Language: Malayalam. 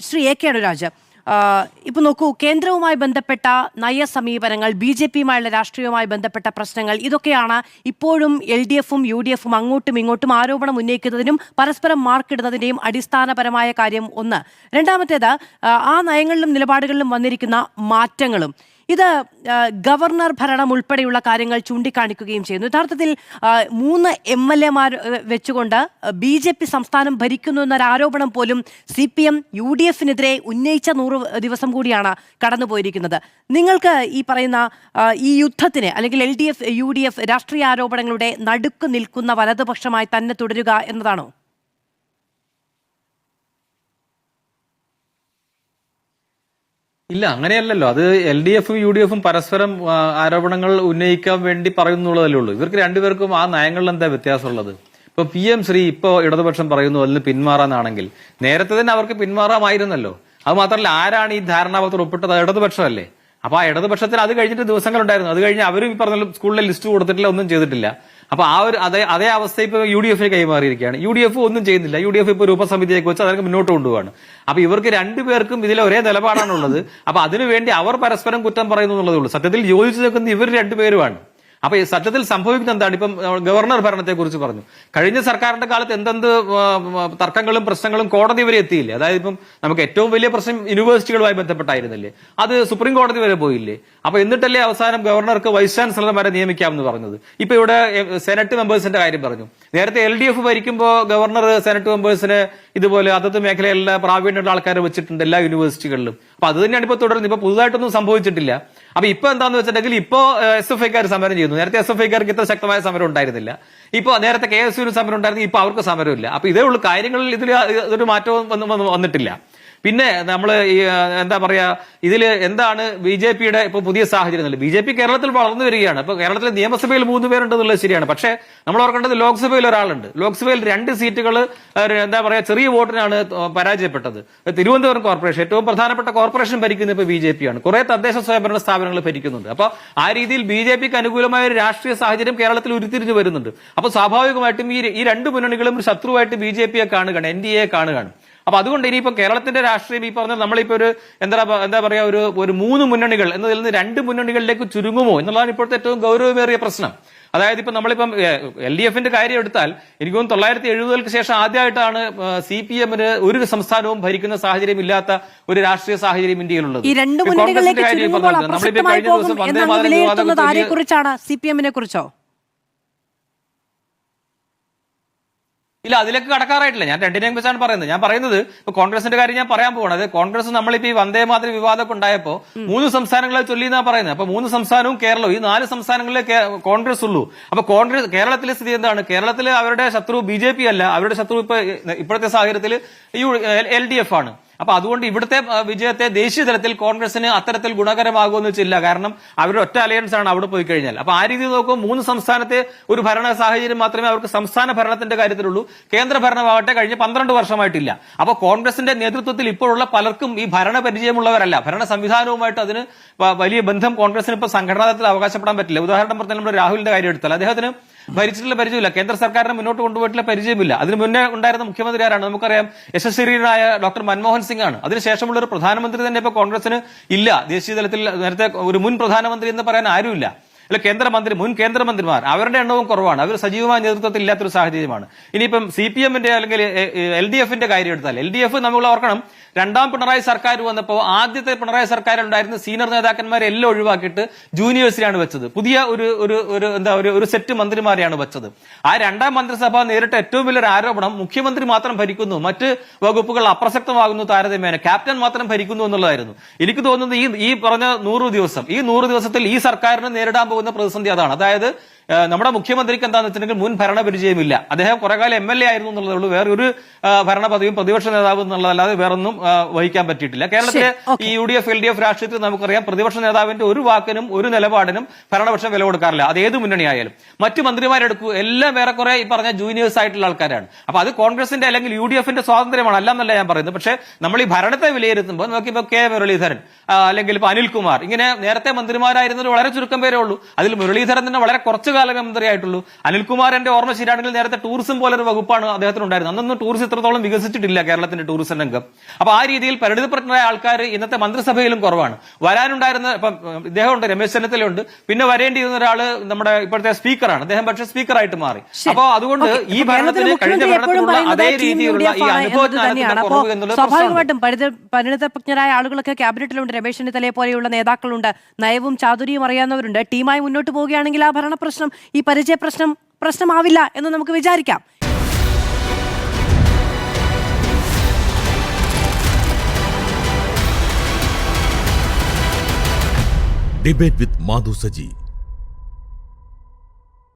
ശ്രീ എ കെ അനുരാജ്, ഇപ്പൊ നോക്കൂ, കേന്ദ്രവുമായി ബന്ധപ്പെട്ട നയസമീപനങ്ങൾ, BJPയുമായുള്ള രാഷ്ട്രീയവുമായി ബന്ധപ്പെട്ട പ്രശ്നങ്ങൾ, ഇതൊക്കെയാണ് ഇപ്പോഴും LDFും UDFും അങ്ങോട്ടും ഇങ്ങോട്ടും ആരോപണം ഉന്നയിക്കുന്നതിനും പരസ്പരം മാർക്കിടുന്നതിന്റെയും അടിസ്ഥാനപരമായ കാര്യം ഒന്ന്. രണ്ടാമത്തേത്, ആ നയങ്ങളിലും നിലപാടുകളിലും വന്നിരിക്കുന്ന മാറ്റങ്ങളും. ഇത് ഗവർണർ ഭരണം ഉൾപ്പെടെയുള്ള കാര്യങ്ങൾ ചൂണ്ടിക്കാണിക്കുകയും ചെയ്യുന്നു. യഥാർത്ഥത്തിൽ 3 MLA വെച്ചുകൊണ്ട് BJP സംസ്ഥാനം ഭരിക്കുന്നു എന്നൊരു ആരോപണം പോലും CPM UDFിനെതിരെ ഉന്നയിച്ച 100 ദിവസം കൂടിയാണ് കടന്നുപോയിരിക്കുന്നത്. നിങ്ങൾക്ക് ഈ പറയുന്ന ഈ യുദ്ധത്തിന്, അല്ലെങ്കിൽ LDF UDF രാഷ്ട്രീയ ആരോപണങ്ങളുടെ നടുക്ക് നിൽക്കുന്ന വലതുപക്ഷമായി തന്നെ തുടരുക എന്നതാണോ? ഇല്ല, അങ്ങനെയല്ലല്ലോ. അത് LDFും UDFും പരസ്പരം ആരോപണങ്ങൾ ഉന്നയിക്കാൻ വേണ്ടി പറയുന്നുള്ളതല്ലേ ഉള്ളൂ. ഇവർക്ക് രണ്ടുപേർക്കും ആ നയങ്ങളിൽ എന്താ വ്യത്യാസമുള്ളത്? ഇപ്പൊ PM ശ്രീ ഇപ്പോ ഇടതുപക്ഷം പറയുന്നു അതിൽ പിന്മാറാനാണെങ്കിൽ നേരത്തെ തന്നെ അവർക്ക് പിന്മാറാമായിരുന്നല്ലോ. അത് മാത്രമല്ല, ആരാണ് ഈ ധാരണാപത്രം ഒപ്പിട്ടത്? ഇടതുപക്ഷമല്ലേ. അപ്പൊ ആ ഇടതുപക്ഷത്തിന് അത് കഴിഞ്ഞിട്ട് ദിവസങ്ങളുണ്ടായിരുന്നു. അത് കഴിഞ്ഞ് അവരും ഈ പറഞ്ഞ സ്കൂളിലെ ലിസ്റ്റ് കൊടുത്തിട്ടില്ല, ഒന്നും ചെയ്തിട്ടില്ല. അപ്പൊ ആ ഒരു അതേ അവസ്ഥ ഇപ്പൊ UDFിന് കൈമാറിയിരിക്കുകയാണ്. UDF ഒന്നും ചെയ്യുന്നില്ല. UDF ഇപ്പൊ ഒരു ഉപസമിതിയൊക്കെ വെച്ച് അതൊക്കെ മുന്നോട്ട് കൊണ്ടുപോവാണ്. അപ്പൊ ഇവർക്ക് രണ്ടുപേർക്കും ഇതിലെ ഒരേ നിലപാടാണുള്ളത്. അപ്പൊ അതിനുവേണ്ടി അവർ പരസ്പരം കുറ്റം പറയുന്നു എന്നുള്ളതേ ഉള്ളൂ. സത്യത്തിൽ യോജിച്ചു നിൽക്കുന്ന ഇവർ രണ്ടുപേരുമാണ്. അപ്പൊ ഈ സത്യത്തിൽ സംഭവിക്കുന്നത് എന്താണ്? ഇപ്പം ഗവർണർ ഭരണത്തെ കുറിച്ച് പറഞ്ഞു. കഴിഞ്ഞ സർക്കാരിന്റെ കാലത്ത് എന്തെന്ത് തർക്കങ്ങളും പ്രശ്നങ്ങളും കോടതി വരെ എത്തിയില്ലേ? അതായത് ഇപ്പം നമുക്ക് ഏറ്റവും വലിയ പ്രശ്നം യൂണിവേഴ്സിറ്റികളുമായി ബന്ധപ്പെട്ടായിരുന്നില്ലേ? അത് സുപ്രീം കോടതി വരെ പോയില്ലേ? അപ്പൊ എന്നിട്ടല്ലേ അവസാനം ഗവർണർക്ക് വൈസ് ചാൻസലർമാരെ നിയമിക്കാമെന്ന് പറഞ്ഞത്. ഇപ്പൊ ഇവിടെ സെനറ്റ് മെമ്പേഴ്സിന്റെ കാര്യം പറഞ്ഞു. നേരത്തെ LDF ഭരിക്കുമ്പോൾ ഗവർണർ സെനറ്റ് മെമ്പേഴ്സിന് ഇതുപോലെ അതത് മേഖലയിലുള്ള പ്രാവീണ്യമുള്ള ആൾക്കാരെ വെച്ചിട്ടുണ്ട് എല്ലാ യൂണിവേഴ്സിറ്റികളിലും. അപ്പൊ അത് തന്നെയാണ് ഇപ്പൊ തുടരുന്നത്. ഇപ്പൊ പുതുതായിട്ടൊന്നും സംഭവിച്ചിട്ടില്ല. അപ്പൊ ഇപ്പൊ എന്താന്ന് വെച്ചിട്ടുണ്ടെങ്കിൽ ഇപ്പോ SFIക്കാർ സമരം ചെയ്യുന്നു. നേരത്തെ SFIക്കാർക്ക് ഇത്ര ശക്തമായ സമരം ഉണ്ടായിരുന്നില്ല. ഇപ്പൊ നേരത്തെ KSU സമരം ഉണ്ടായിരുന്നു. ഇപ്പൊ അവർക്ക് സമരമില്ല. അപ്പൊ ഇതേ ഉള്ളൂ കാര്യങ്ങളിൽ. ഇതൊരു മാറ്റവും വന്നിട്ടില്ല. പിന്നെ നമ്മൾ എന്താ പറയാ, ഇതില് എന്താണ് BJPയുടെ ഇപ്പൊ പുതിയ സാഹചര്യം? BJP കേരളത്തിൽ വളർന്നു വരികയാണ്. ഇപ്പൊ കേരളത്തിലെ നിയമസഭയിൽ 3 പേരുണ്ടെന്നുള്ളത് ശരിയാണ്. പക്ഷേ നമ്മൾ ഓർക്കേണ്ടത് ലോക്സഭയിൽ ഒരാളുണ്ട്. ലോക്സഭയിൽ 2 സീറ്റുകൾ എന്താ പറയാ ചെറിയ വോട്ടിനാണ് പരാജയപ്പെട്ടത്. തിരുവനന്തപുരം കോർപ്പറേഷൻ, ഏറ്റവും പ്രധാനപ്പെട്ട കോർപ്പറേഷൻ ഭരിക്കുന്നത് ഇപ്പൊ BJPയാണ്. കുറെ തദ്ദേശ സ്വയംഭരണ സ്ഥാപനങ്ങൾ ഭരിക്കുന്നുണ്ട്. അപ്പൊ ആ രീതിയിൽ BJPക്ക് അനുകൂലമായ ഒരു രാഷ്ട്രീയ സാഹചര്യം കേരളത്തിൽ ഉരുത്തിരിഞ്ഞു വരുന്നുണ്ട്. അപ്പൊ സ്വാഭാവികമായിട്ടും ഈ 2 മുന്നണികളും ഒരു ശത്രുവായിട്ട് BJPയെ കാണുകയാണ്, NDAയെ കാണുകയാണ്. അപ്പൊ അതുകൊണ്ട് ഇനിയിപ്പോ കേരളത്തിന്റെ രാഷ്ട്രീയം ഈ പറഞ്ഞ നമ്മളിപ്പോ ഒരു എന്താ പറയാ ഒരു 3 മുന്നണികൾ എന്നതിൽ നിന്ന് 2 മുന്നണികളിലേക്ക് ചുരുങ്ങുമോ എന്നുള്ളതാണ് ഇപ്പോഴത്തെ ഏറ്റവും ഗൗരവമേറിയ പ്രശ്നം. അതായത് ഇപ്പൊ നമ്മളിപ്പം LDFിന്റെ കാര്യം എടുത്താൽ എനിക്ക് തോന്നുന്നു 1970 ശേഷം ആദ്യമായിട്ടാണ് CPMന് ഒരു സംസ്ഥാനവും ഭരിക്കുന്ന സാഹചര്യം ഇല്ലാത്ത ഒരു രാഷ്ട്രീയ സാഹചര്യം ഇന്ത്യയിലുള്ളത്. കോൺഗ്രസിന്റെ കാര്യം നമ്മളിപ്പോ കഴിഞ്ഞ ദിവസം വന്ദേ മാതരം CPMനെ കുറിച്ചോ? ഇല്ല, അതിലേക്ക് കടക്കാറായിട്ടില്ല. ഞാൻ രണ്ടിനെയും കുറിച്ചാണ് പറയുന്നത്. ഞാൻ പറയുന്നത് ഇപ്പൊ കോൺഗ്രസിന്റെ കാര്യം ഞാൻ പറയാൻ പോകണം. അത് കോൺഗ്രസ് നമ്മളിപ്പോ ഈ വന്ദേ മാതര വിവാദമൊക്കെ ഉണ്ടായപ്പോ 3 സംസ്ഥാനങ്ങളെ ചൊല്ലിയെന്നാ പറയുന്നത്. അപ്പൊ 3 സംസ്ഥാനവും കേരളവും, ഈ 4 സംസ്ഥാനങ്ങളിലെ കോൺഗ്രസ് ഉള്ളൂ. അപ്പൊ കേരളത്തിലെ സ്ഥിതി എന്താണ്? കേരളത്തിലെ അവരുടെ ശത്രു BJP അല്ല. അവരുടെ ശത്രു ഇപ്പോഴത്തെ സാഹചര്യത്തിൽ LDF ആണ്. അപ്പൊ അതുകൊണ്ട് ഇവിടുത്തെ വിജയത്തെ ദേശീയ തലത്തിൽ കോൺഗ്രസിന് അത്തരത്തിൽ ഗുണകരമാകുമെന്ന് വെച്ചില്ല. കാരണം അവരുടെ ഒറ്റ അലയൻസ് ആണ് അവിടെ പോയി കഴിഞ്ഞാൽ. അപ്പൊ ആ രീതിയിൽ നോക്കുമ്പോൾ 3 സംസ്ഥാനത്തെ ഒരു ഭരണ സാഹചര്യം മാത്രമേ അവർക്ക് സംസ്ഥാന ഭരണത്തിന്റെ കാര്യത്തിലുള്ളൂ. കേന്ദ്ര ഭരണമാവട്ടെ കഴിഞ്ഞ 12 വർഷമായിട്ടില്ല. അപ്പൊ കോൺഗ്രസിന്റെ നേതൃത്വത്തിൽ ഇപ്പോഴുള്ള പലർക്കും ഈ ഭരണ പരിചയമുള്ളവരല്ല. ഭരണ സംവിധാനവുമായിട്ട് അതിന് വലിയ ബന്ധം കോൺഗ്രസിന് ഇപ്പൊ സംഘടനാ തലത്തിൽ അവകാശപ്പെടാൻ പറ്റില്ല. ഉദാഹരണം പറഞ്ഞാൽ നമ്മൾ രാഹുലിന്റെ കാര്യം എടുത്താൽ അദ്ദേഹത്തിന് ഭരിച്ചിട്ടുള്ള പരിചയമില്ല, കേന്ദ്ര സർക്കാരിനെ മുന്നോട്ട് കൊണ്ടുപോയിട്ടുള്ള പരിചയമില്ല. അതിന് മുന്നേ ഉണ്ടായിരുന്ന മുഖ്യമന്ത്രി ആരാണ്? നമുക്കറിയാം, യശസ്വീനായ ഡോക്ടർ മൻമോഹൻ സിംഗ് ആണ്. അതിനുശേഷമുള്ള ഒരു പ്രധാനമന്ത്രി തന്നെ ഇപ്പൊ കോൺഗ്രസിന് ഇല്ല. ദേശീയ തലത്തിൽ നേരത്തെ ഒരു മുൻ പ്രധാനമന്ത്രി എന്ന് പറയാൻ ആരുമില്ല. അല്ല, മുൻ കേന്ദ്രമന്ത്രിമാർ അവരുടെ എണ്ണവും കുറവാണ്. അവർ സജീവമായ നേതൃത്വത്തിൽ ഇല്ലാത്തൊരു സാഹചര്യമാണ്. ഇനിയിപ്പം CPMന്റെ അല്ലെങ്കിൽ LDFന്റെ കാര്യം എടുത്താൽ, LDF നമ്മൾ ഓർക്കണം, 2ാം പിണറായി സർക്കാർ വന്നപ്പോൾ ആദ്യത്തെ പിണറായി സർക്കാരിൽ ഉണ്ടായിരുന്ന സീനിയർ നേതാക്കന്മാരെ എല്ലാം ഒഴിവാക്കിയിട്ട് ജൂനിയേഴ്സിനാണ് വെച്ചത്. പുതിയ ഒരു സെറ്റ് മന്ത്രിമാരെയാണ് വെച്ചത്. ആ 2ാം മന്ത്രിസഭ നേരിട്ട ഏറ്റവും വലിയൊരു ആരോപണം മുഖ്യമന്ത്രി മാത്രം ഭരിക്കുന്നു, മറ്റ് വകുപ്പുകൾ അപ്രസക്തമാകുന്നു, താരതമ്യേന ക്യാപ്റ്റൻ മാത്രം ഭരിക്കുന്നു എന്നുള്ളതായിരുന്നു. എനിക്ക് തോന്നുന്നത് ഈ പറഞ്ഞ 100 ദിവസം, ഈ 100 ദിവസത്തിൽ ഈ സർക്കാരിന് നേരിടാൻ പോകുന്ന പ്രതിസന്ധി അതാണ്. അതായത് നമ്മുടെ മുഖ്യമന്ത്രിക്ക് എന്താണെന്ന് വെച്ചിട്ടുണ്ടെങ്കിൽ മുൻ ഭരണപരിചയമില്ല. അദ്ദേഹം കുറെ കാലം MLA ആയിരുന്നു എന്നുള്ളതേ ഉള്ളൂ. വേറൊരു ഭരണ പദവിയും പ്രതിപക്ഷ നേതാവ് എന്നുള്ളതല്ലാതെ വേറൊന്നും വഹിക്കാൻ പറ്റിയിട്ടില്ല. കേരളത്തിലെ ഈ UDF LDF രാഷ്ട്രീയത്തിൽ നമുക്കറിയാം, പ്രതിപക്ഷ നേതാവിന്റെ ഒരു വാക്കിനും ഒരു നിലപാടിനും ഭരണപക്ഷം വില കൊടുക്കാറില്ല. അത് ഏത് മുന്നണിയായാലും. മറ്റു മന്ത്രിമാരെടുക്കൂ, എല്ലാം വേറെക്കുറെ ഈ പറഞ്ഞ ജൂനിയേഴ്സ് ആയിട്ടുള്ള ആൾക്കാരാണ്. അപ്പൊ അത് കോൺഗ്രസിന്റെ അല്ലെങ്കിൽ UDFന്റെ സ്വാതന്ത്ര്യമാണ്, അല്ലെന്നല്ല ഞാൻ പറയുന്നത്. പക്ഷേ നമ്മൾ ഈ ഭരണത്തെ വിലയിരുത്തുമ്പോൾ നോക്കിയപ്പോൾ K മുരളീധരൻ അല്ലെങ്കിൽ ഇപ്പൊ അനിൽകുമാർ, ഇങ്ങനെ നേരത്തെ മന്ത്രിമാരായിരുന്നത് വളരെ ചുരുക്കം പേരേ ഉള്ളൂ. അതിൽ മുരളീധരൻ തന്നെ വളരെ കുറച്ച് കാലം മന്ത്രിയായിട്ടുള്ളൂ. അനിൽകുമാർ എന്റെ ഓർമ്മ ശരിയാണെങ്കിൽ നേരത്തെ ടൂറിസം പോലൊരു വകുപ്പാണ് അദ്ദേഹത്തിന് ഉണ്ടായിരുന്നത്. അന്നൊന്നും ടൂറിസം ഇത്രത്തോളം വികസിച്ചിട്ടില്ല കേരളത്തിന്റെ ടൂറിസം രംഗം. അപ്പൊ ആ രീതിയിൽ പരിണിതപ്രജ്ഞരായ ആൾക്കാർ ഇന്നത്തെ മന്ത്രിസഭയിലും കുറവാണ്. വരാനുണ്ടായിരുന്ന ഇപ്പം ഇദ്ദേഹമുണ്ട്, രമേശ് ചെന്നിത്തലയുണ്ട്, പിന്നെ വരേണ്ടിയിരുന്ന ഒരാള് നമ്മുടെ ഇപ്പോഴത്തെ സ്പീക്കറാണ്. അദ്ദേഹം പക്ഷേ സ്പീക്കറായിട്ട് മാറി. അപ്പൊ അതുകൊണ്ട് ഈ ഭരണത്തിന് കഴിഞ്ഞ ഭരണത്തിലുള്ള അതേ രീതിയിലുള്ള ഈ അനുഭവജ്ഞാനത്തിന്റെ കുറവ് എന്നുള്ളത് സ്വാഭാവികമായിട്ടും പരിണിതപ്രജ്ഞരായ ആളുകളൊക്കെ ക്യാബിനറ്റിലുണ്ട്. രമേശ് ചെന്നിത്തലയെ പോലെയുള്ള നേതാക്കളുണ്ട്, നയവും ചാതുരിയും അറിയാവുന്നവരുണ്ട്. ടീമായി മുന്നോട്ട് പോവുകയാണെങ്കിൽ ആ ഭരണ പ്രശ്നം, ഈ പരിചയ പ്രശ്നമാവില്ല എന്ന് നമുക്ക് വിചാരിക്കാം. Debate with Madhu Saji.